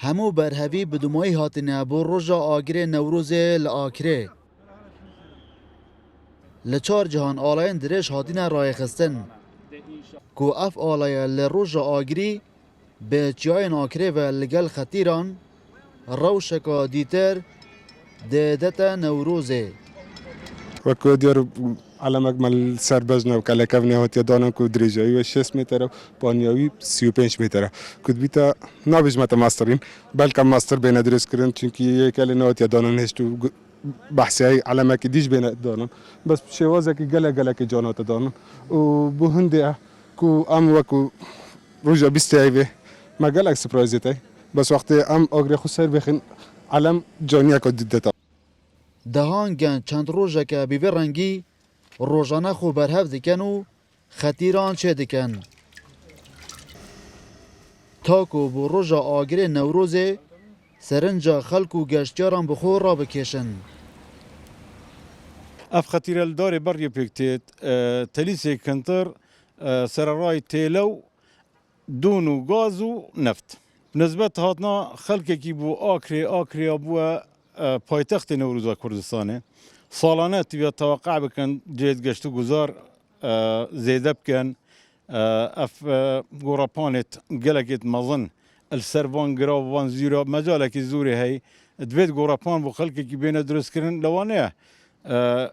همو برهوی بدمایی هاتنه بو روژا آگره نوروز لآکره لچار جهان آلاین درش هاتنه رای خستن کو اف آلای لروژا آگری به چیاین آکره و لگل خطیران روشکا دیتر دهدتا نوروزه وكو ديارو على مجمل سربزنا وكلاكفنا هوتيا دانا كو دريجاي و 6 متر بانياوي 35 متر كنت بيتا نابج متا ماسترين بل كم ماستر بين درس كرن چونكي يكلنا هوتيا دانا هشتو بحثي على ما كديش بين دانا بس شوازه كي جلا كي جانات دانا وبهندي كو ام وكو روجا بيستايفه ما جالك سربرايزتي بس وقت ام اغري خسر بخن علم جانيا كو ددتا دهانگن چند روزه که بیوه رنگی روزانه خو برهف دکن و خطیران چه دکن تاکو بو روژا آگره نوروزه سرنجا خلق و گشتیاران بخور را بکشن اف خطيره الدوري بري بيكتيت تليسي كنتر سراراي تيلو دونو غازو نفت بالنسبة هاتنا خلق كي بو آكري ابو پایتخت نوروز کردستانه سالانه تبي توقع بكن جيد گشتو گذار زيده بكن اف غورابانت جلكت مظن السربان جرافان زيرا مجالك زوري هي دبيت غورابان بو خلق كي بين درس كرن لوانه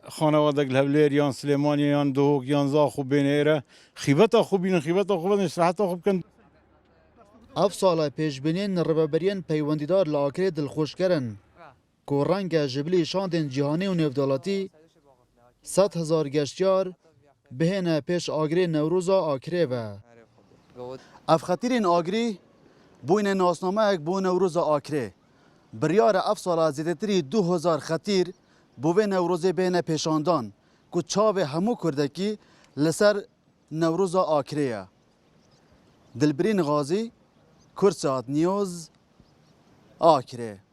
خانوادك الهولير يان سليماني يان دوك يان زاخو بينيره خيبتا خو بين خيبتا خو بين صراحتا خو كان اف سالا پیشبینین ربابرین پیوندیدار لاکره دلخوش کرن کو رنگ جبلی شاندن جهانی و نفدالاتی 100,000 گشتیار بهنه پیش آگری نوروزا آکره و اف خطیرین آگری بوین ناسنامه اک بو نوروزا آکره بریار اف سالا زیدتری 2000 خطیر بوه نوروز بهنه پیشاندان کو چاوه همو کردکی لسر نوروزا آکره دلبرین غازی کرسات نیوز آکره